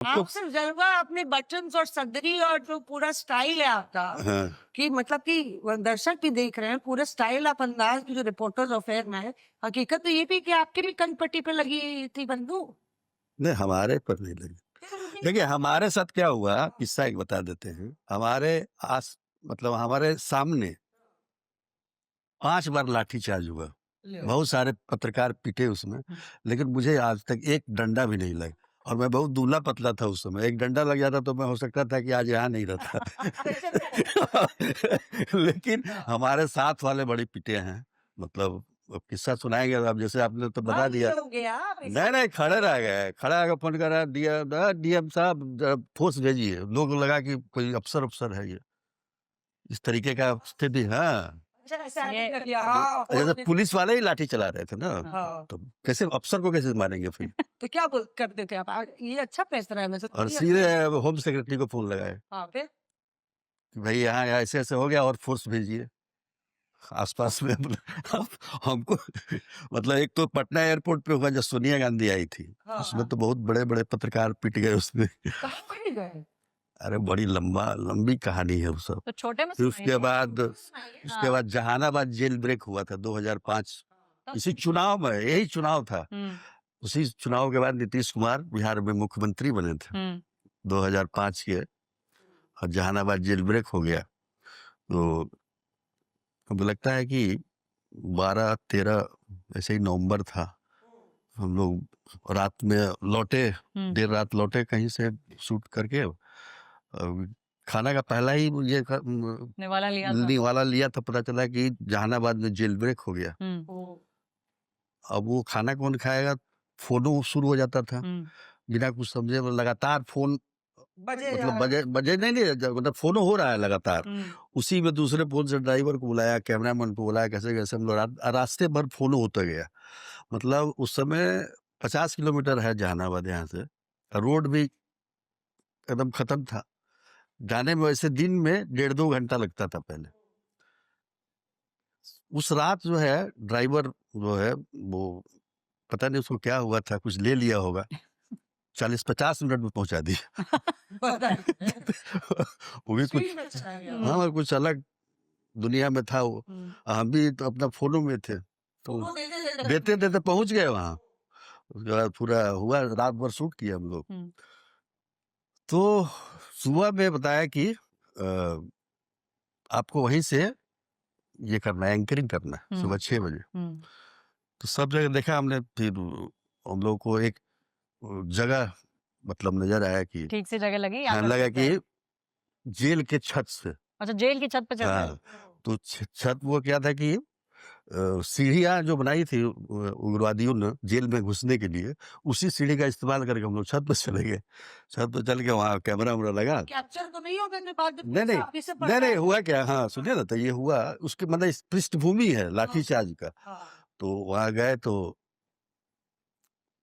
तो आप सिर्फ जलवा अपने बटन्स और सदरी और जो पूरा स्टाइल है आपका हाँ, कि मतलब कि दर्शक भी देख रहे हैं पूरा स्टाइल आप अंदाज जो रिपोर्टर्स अफेयर में है। हकीकत तो ये भी कि आपके भी कनपट्टी पे लगी थी बंदूक। नहीं हमारे पर नहीं लगी। देखिए हमारे साथ क्या हुआ किस्सा एक बता देते हैं। हमारे आस मतलब हमारे सामने 5 बार लाठीचार्ज हुआ। बहुत सारे पत्रकार पिटे उसमें, लेकिन मुझे आज तक एक डंडा भी नहीं लगा और मैं बहुत दुबला-पतला था उस समय। एक डंडा लग जाता तो मैं हो सकता था कि आज यहाँ नहीं रहता। लेकिन हमारे साथ वाले बड़े पिटे हैं। मतलब अब किस्सा सुनाएँगे अब जैसे आपने तो बता दिया। नहीं, नहीं खड़े रह गए। खड़ा होके फ़ोन करा डीएम साहब फ़ोर्स भेजिए। लोगों को लगा कि कोई अफ़सर-वफ़सर है ये। इस तरीके का स्थिति हाँ। जैसे पुलिस वाले ही लाठी चला रहे थे ना, हाँ। तो कैसे अफ़सर को कैसे मारेंगे फिर? तो क्या करते थे आप ये अच्छा फैसला है वैसे और सीधे होम सेक्रेटरी को फ़ोन लगाए हाँ फिर कि भई यहाँ ऐसे-ऐसे हो गया और फ़ोर्स भेजिए। आस-पास में मतलब हमको मतलब एक तो पटना एयरपोर्ट पे हुआ जब सोनिया गांधी आई थी, उसमें तो बहुत बड़े-बड़े पत्रकार पिट गए उसमें। कहाँ पे गए? अरे बड़ी लंबी कहानी है वो सब। तो छोटे में फिर सुनाइए। उसके बाद जहानाबाद जेल ब्रेक हुआ था 2005 इसी चुनाव में यही चुनाव था। हुँ, उसी चुनाव के बाद नीतीश कुमार बिहार में मुख्यमंत्री बने थे हुँ, 2005 के और जहानाबाद जेल ब्रेक हो गया। तो मुझे लगता है कि 12-13 ऐसे ही नवंबर था। हम लोग रात में लौटे, हुँ। देर रात लौटे कहीं से शूट करके खाना का पहला ही ये निवाला लिया था। निवाला लिया था पता चला कि जहानाबाद में जेल ब्रेक हो गया। हुँ, अब वो खाना कौन खाएगा? फ़ोनो शुरू हो जाता था। हुँ, बिना कुछ समझे वो लगातार फ़ोन बजे मतलब बजे बजे नहीं मतलब फ़ोनो हो रहा है लगातार। हुँ, उसी में दूसरे फ़ोन से ड्राइवर को बुलाया, कैमरामैन को बुलाया, कैसे-कैसे हम लोग रास्ते भर फ़ोनो होता गया। मतलब उस समय 50 किलोमीटर है जहानाबाद यहाँ से। रोड भी एकदम खत्म था। जाने में वैसे दिन में डेढ़ 2 घंटा लगता था पहले। उस रात जो है ड्राइवर जो है वो पता नहीं उसको क्या हुआ था, कुछ ले लिया होगा। 40-50 मिनट में पहुँचा दिया। वो भी कुछ हाँ, और कुछ अलग दुनिया में था वो। हुँ, हम भी तो अपना फ़ोनो में थे। तो देते-देते पहुँच गए वहाँ। उसके बाद पूरा हुआ रात भर शूट किया हम लोग। हुँ, तो सुबह में बताया कि आपको वहीं से ये करना है एंकरिंग करना है हुँ, सुबह 6 बजे। हुँ। तो सब जगह देखा हमने फिर हम लोग को एक जगह मतलब नज़र आया कि ठीक सी जगह लगी हाँ, यहाँ कर लगा सकते हैं। कि जेल के छत से अच्छा जेल की छत पे चढ़ गए? हाँ, तो छत वो क्या था कि सीढ़ियाँ जो बनाई थी उग्रवादियों ने जेल में घुसने के लिए, उसी सीढ़ी का इस्तेमाल करके हम लोग छत पे चले गए। छत पे चल के वहाँ कैमरा-वैमरा लगा। कैप्चर तो नहीं हो गए बाद में नहीं, नहीं, काफी से नहीं, नहीं, हुआ क्या हाँ, सुनिए ना तो ये हुआ उसके मतलब इस पृष्ठभूमि है लाठीचार्ज का। हाँ तो वहाँ गए तो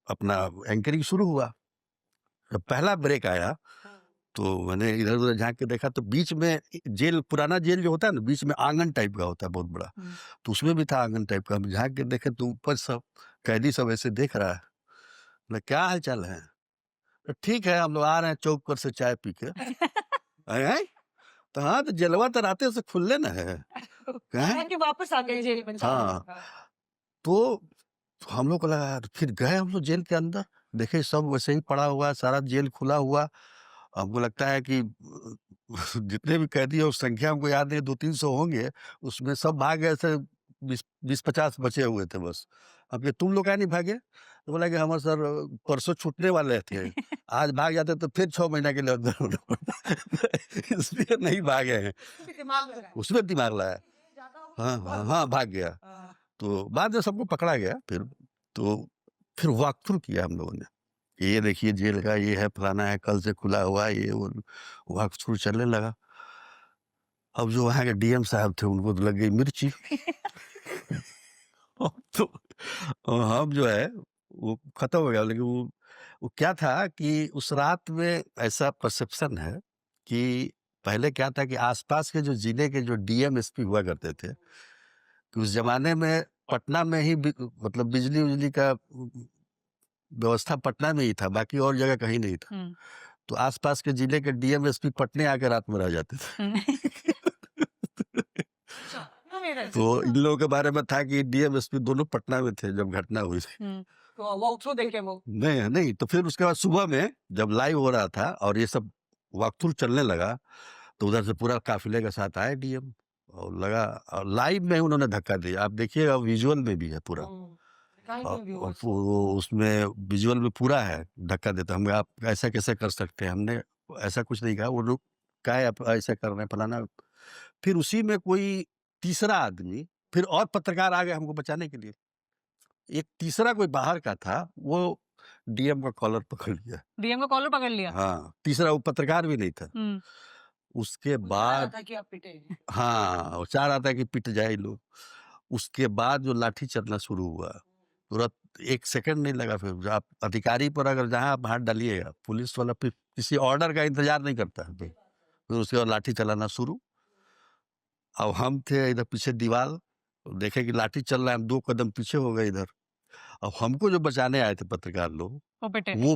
अपना एंकरिंग शुरू हुआ। जब पहला ब्रेक आया तो मैंने इधर-उधर झाँक के देखा तो बीच में जेल पुराना जेल जो होता है ना बीच में आँगन टाइप का होता है बहुत बड़ा। हुँ, तो उसमें भी था आँगन टाइप का। हम झाँक के देखे तो ऊपर सब कैदी सब ऐसे देख रहा है। बोला क्या हाल-चाल है? तो ठीक है हम लोग आ रहे हैं चौक पर से चाय पी के। हैं? तो हाँ, तो जेलवा तो राते से खुले ना है। हैं? कि वापस आ गए जेल में हाँ, तो हम लोग को लगा यार फिर गए हम लोग जेल के अंदर, देखे सब वैसे ही पड़ा हुआ है, सारा जेल खुला हुआ। हमको लगता है कि जितने भी कैदी हैं उस संख्या हमको याद नहीं 200-300 होंगे, उसमें सब भाग गए थे 20-50 बचे हुए थे बस। हम कहे तुम लोग काहे नहीं भागे? तो बोला कि हमारे सर परसों छूटने वाले थे, आज भाग जाते तो फिर 6 महीना के लिए अंदर होना पड़ता। इसलिए नहीं भागे हैं, दिमाग लगाया उसमें दिमाग लगाया। ज्यादा हो हाँ, हाँ, हाँ, भाग गया। हाँ। तो बाद में सबको पकड़ा गया फिर, तो फिर वॉक थ्रू किया हम लोगों ने। ये देखिए जेल का ये है, फलाना है, कल से खुला हुआ है, ये वो वॉक थ्रू चलने लगा। अब जो वहाँ के डीएम साहब थे उनको तो लग गई मिर्ची। अब तो हम जो है वो खत्म हो गया लेकिन वो क्या था कि उस रात में ऐसा परसेप्शन है कि पहले क्या था कि आसपास के जो जिले के जो डीएम एसपी हुआ करते थे कि उस जमाने में पटना में ही मतलब बिजली-उजली का व्यवस्था पटना में ही था, बाकी और जगह कहीं नहीं था। हुँ, तो आसपास के जिले के डीएम एसपी पटने आकर रात में रह जाते थे। हाँ, मेरा तो इन लोगों के बारे में था कि डीएम एसपी दोनों पटना में थे जब घटना हुई थी। तो वॉक थ्रू देखे वो नहीं तो फिर उसके बाद सुबह में जब लाइव हो रहा था और ये सब वॉक थ्रू चलने लगा, तो उधर से पूरा काफिले के साथ आए डीएम और लगा, और लाइव में उन्होंने धक्का दिया। आप देखिएगा विजुअल में भी है पूरा, और उसमें विजुअल में पूरा है धक्का देता। हम आप ऐसा कैसे कर सकते हैं, हमने ऐसा कुछ नहीं कहा। वो लोग क्या आप ऐसा कर रहे हैं फलाना। फिर उसी में कोई तीसरा आदमी, फिर और पत्रकार आ गए हमको बचाने के लिए। एक तीसरा कोई बाहर का था, वो डीएम का कॉलर पकड़ लिया। डीएम का कॉलर पकड़ लिया। हाँ, तीसरा वो पत्रकार भी नहीं था। उसके बाद था कि आप पिटे हाँ, चाह रहा था कि पिट जाए लोग। उसके बाद जो लाठी चलना शुरू हुआ, तुरंत 1 सेकंड नहीं लगा। फिर आप अधिकारी पर अगर जहाँ आप हाथ डालिएगा, पुलिस वाला फिर किसी ऑर्डर का इंतजार नहीं करता है। फिर उसके बाद लाठी चलाना शुरू। अब हम थे इधर पीछे दीवार, देखे कि लाठी चल रहा है, हम 2 कदम पीछे हो गए इधर। अब हमको जो बचाने आए थे पत्रकार लोग, वो पिटे। वो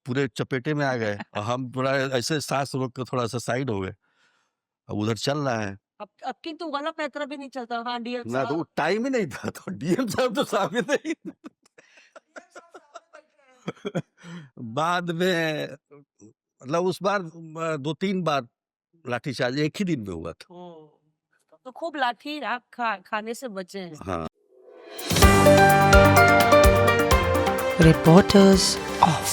पूरे चपेटे में आ गए और हम पूरा ऐसे सांस रोक के थोड़ा सा साइड हो गए। अब उधर चल रहा है अब की तो वाला पैतरा भी नहीं चलता। हाँ, डीएम ना, तो वो टाइम ही नहीं था, तो डीएम साहब तो सामने नहीं। बाद में मतलब उस बार 2-3 बार लाठीचार्ज एक ही दिन में हुआ था। तो खूब लाठी आप खाने से बचे हैं। हाँ। Reporters off.